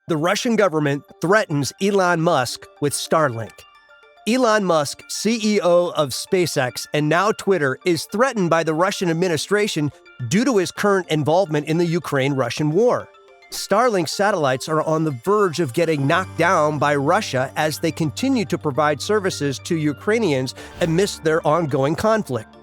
The Russian government threatens Elon Musk with Starlink. Elon Musk, CEO of SpaceX and now Twitter, is threatened by the Russian administration due to his current involvement in the Ukraine-Russian war. Starlink satellites are on the verge of getting knocked down by Russia as they continue to provide services to Ukrainians amidst their ongoing conflict.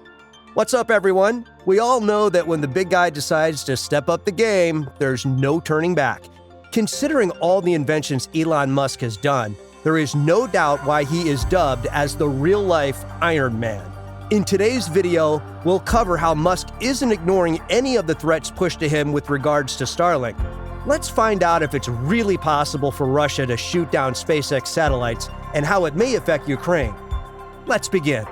What's up, everyone? We all know that when the big guy decides to step up the game, there's no turning back. Considering all the inventions Elon Musk has done, there is no doubt why he is dubbed as the real-life Iron Man. In today's video, we'll cover how Musk isn't ignoring any of the threats pushed to him with regards to Starlink. Let's find out if it's really possible for Russia to shoot down SpaceX satellites and how it may affect Ukraine. Let's begin.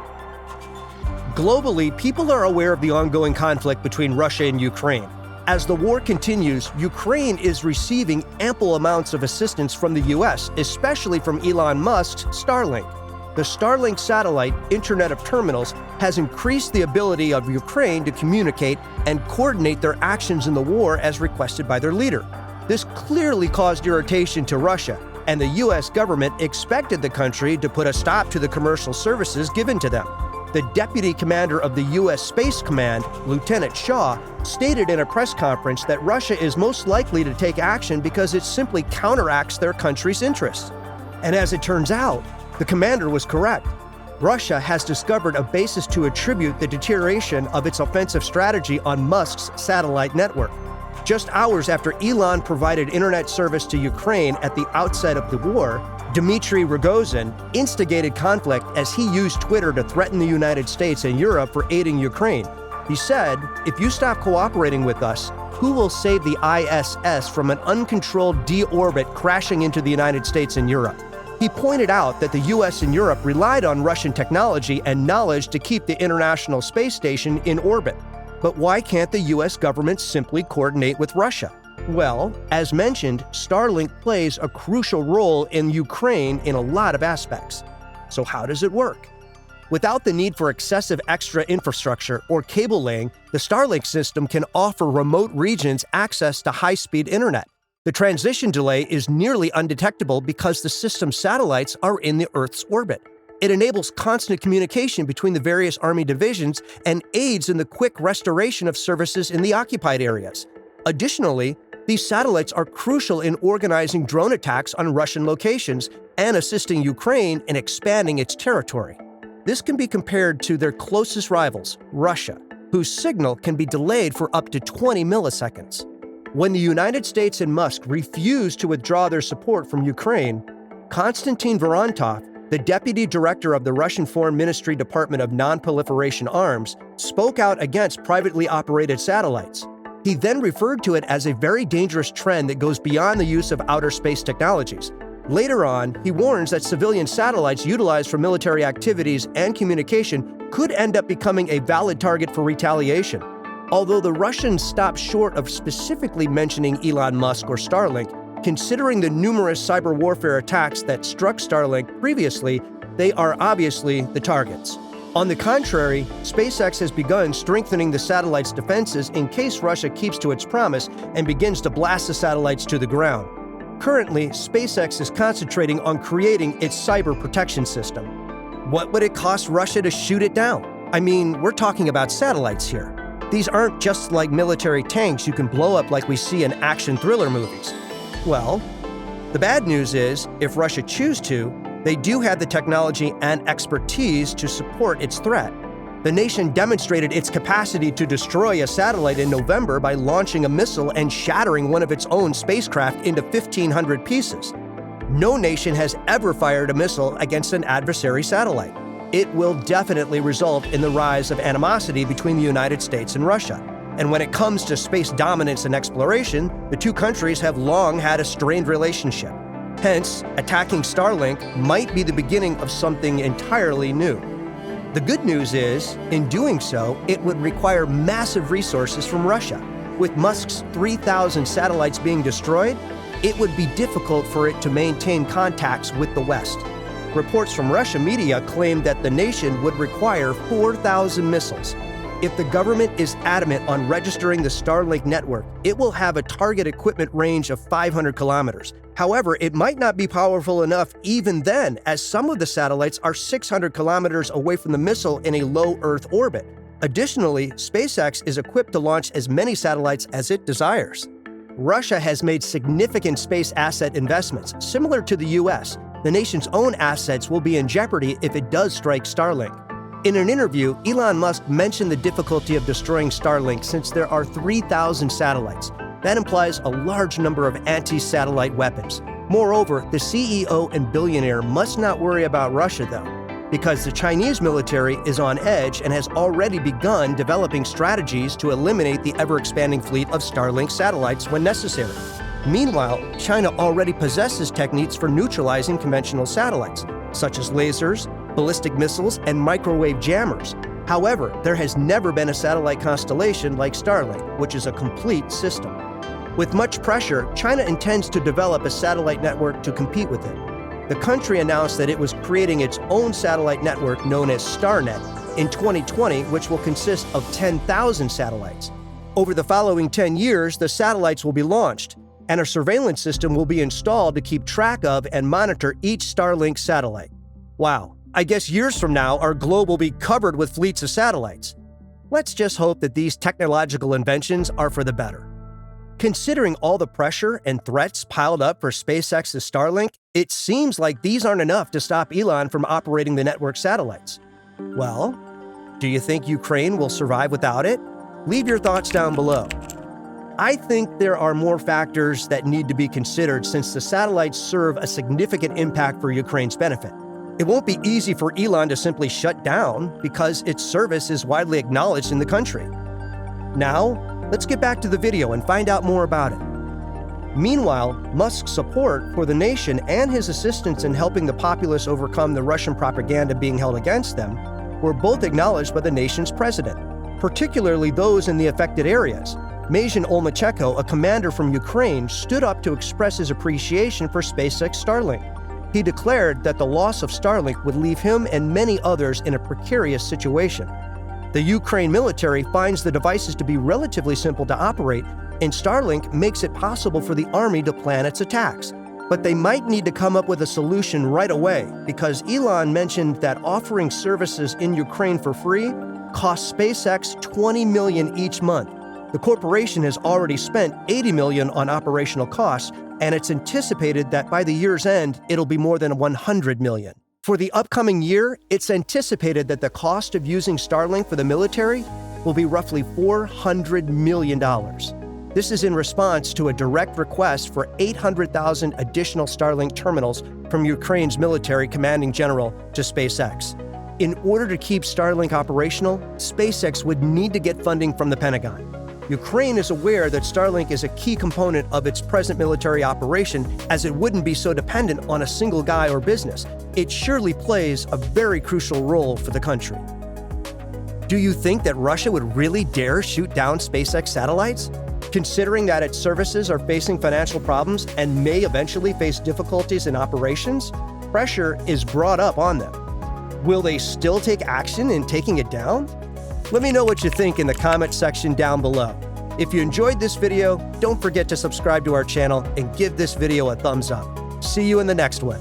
Globally, people are aware of the ongoing conflict between Russia and Ukraine. As the war continues, Ukraine is receiving ample amounts of assistance from the U.S., especially from Elon Musk's Starlink. The Starlink satellite Internet of Terminals has increased the ability of Ukraine to communicate and coordinate their actions in the war as requested by their leader. This clearly caused irritation to Russia, and the U.S. government expected the country to put a stop to the commercial services given to them. The deputy commander of the U.S. Space Command, Lieutenant Shaw, stated in a press conference that Russia is most likely to take action because it simply counteracts their country's interests. And as it turns out, the commander was correct. Russia has discovered a basis to attribute the deterioration of its offensive strategy on Musk's satellite network. Just hours after Elon provided internet service to Ukraine at the outset of the war, Dmitry Rogozin instigated conflict as he used Twitter to threaten the United States and Europe for aiding Ukraine. He said, "If you stop cooperating with us, who will save the ISS from an uncontrolled deorbit crashing into the United States and Europe?" He pointed out that the US and Europe relied on Russian technology and knowledge to keep the International Space Station in orbit. But why can't the US government simply coordinate with Russia? Well, as mentioned, Starlink plays a crucial role in Ukraine in a lot of aspects. So how does it work? Without the need for excessive extra infrastructure or cable laying, the Starlink system can offer remote regions access to high-speed internet. The transition delay is nearly undetectable because the system's satellites are in the Earth's orbit. It enables constant communication between the various Army divisions and aids in the quick restoration of services in the occupied areas. Additionally, these satellites are crucial in organizing drone attacks on Russian locations and assisting Ukraine in expanding its territory. This can be compared to their closest rivals, Russia, whose signal can be delayed for up to 20 milliseconds. When the United States and Musk refused to withdraw their support from Ukraine, Konstantin Vorantov, the deputy director of the Russian Foreign Ministry Department of Non-Proliferation Arms, spoke out against privately operated satellites. He then referred to it as a very dangerous trend that goes beyond the use of outer space technologies. Later on, he warns that civilian satellites utilized for military activities and communication could end up becoming a valid target for retaliation. Although the Russians stopped short of specifically mentioning Elon Musk or Starlink, considering the numerous cyber warfare attacks that struck Starlink previously, they are obviously the targets. On the contrary, SpaceX has begun strengthening the satellite's defenses in case Russia keeps to its promise and begins to blast the satellites to the ground. Currently, SpaceX is concentrating on creating its cyber protection system. What would it cost Russia to shoot it down? I mean, we're talking about satellites here. These aren't just like military tanks you can blow up like we see in action thriller movies. Well, the bad news is, if Russia chooses to, they do have the technology and expertise to support its threat. The nation demonstrated its capacity to destroy a satellite in November by launching a missile and shattering one of its own spacecraft into 1,500 pieces. No nation has ever fired a missile against an adversary satellite. It will definitely result in the rise of animosity between the United States and Russia. And when it comes to space dominance and exploration, the two countries have long had a strained relationship. Hence, attacking Starlink might be the beginning of something entirely new. The good news is, in doing so, it would require massive resources from Russia. With Musk's 3,000 satellites being destroyed, it would be difficult for it to maintain contacts with the West. Reports from Russian media claim that the nation would require 4,000 missiles. If the government is adamant on registering the Starlink network, it will have a target equipment range of 500 kilometers. However, it might not be powerful enough even then, as some of the satellites are 600 kilometers away from the missile in a low Earth orbit. Additionally, SpaceX is equipped to launch as many satellites as it desires. Russia has made significant space asset investments. Similar to the US, the nation's own assets will be in jeopardy if it does strike Starlink. In an interview, Elon Musk mentioned the difficulty of destroying Starlink since there are 3,000 satellites. That implies a large number of anti-satellite weapons. Moreover, the CEO and billionaire must not worry about Russia, though, because the Chinese military is on edge and has already begun developing strategies to eliminate the ever-expanding fleet of Starlink satellites when necessary. Meanwhile, China already possesses techniques for neutralizing conventional satellites, such as lasers, ballistic missiles, and microwave jammers. However, there has never been a satellite constellation like Starlink, which is a complete system. With much pressure, China intends to develop a satellite network to compete with it. The country announced that it was creating its own satellite network known as Starnet in 2020, which will consist of 10,000 satellites. Over the following 10 years, the satellites will be launched, and a surveillance system will be installed to keep track of and monitor each Starlink satellite. Wow, I guess years from now, our globe will be covered with fleets of satellites. Let's just hope that these technological inventions are for the better. Considering all the pressure and threats piled up for SpaceX's Starlink, it seems like these aren't enough to stop Elon from operating the network satellites. Well, do you think Ukraine will survive without it? Leave your thoughts down below. I think there are more factors that need to be considered since the satellites serve a significant impact for Ukraine's benefit. It won't be easy for Elon to simply shut down because its service is widely acknowledged in the country. Now, let's get back to the video and find out more about it. Meanwhile, Musk's support for the nation and his assistance in helping the populace overcome the Russian propaganda being held against them were both acknowledged by the nation's president, particularly those in the affected areas. Mazin Olmachenko, a commander from Ukraine, stood up to express his appreciation for SpaceX Starlink. He declared that the loss of Starlink would leave him and many others in a precarious situation. The Ukraine military finds the devices to be relatively simple to operate, and Starlink makes it possible for the army to plan its attacks. But they might need to come up with a solution right away, because Elon mentioned that offering services in Ukraine for free costs SpaceX $20 million each month. The corporation has already spent $80 million on operational costs, and it's anticipated that by the year's end, it'll be more than $100 million. For the upcoming year, it's anticipated that the cost of using Starlink for the military will be roughly $400 million. This is in response to a direct request for 800,000 additional Starlink terminals from Ukraine's military commanding general to SpaceX. In order to keep Starlink operational, SpaceX would need to get funding from the Pentagon. Ukraine is aware that Starlink is a key component of its present military operation, as it wouldn't be so dependent on a single guy or business. It surely plays a very crucial role for the country. Do you think that Russia would really dare shoot down SpaceX satellites? Considering that its services are facing financial problems and may eventually face difficulties in operations, pressure is brought up on them. Will they still take action in taking it down? Let me know what you think in the comment section down below. If you enjoyed this video, don't forget to subscribe to our channel and give this video a thumbs up. See you in the next one.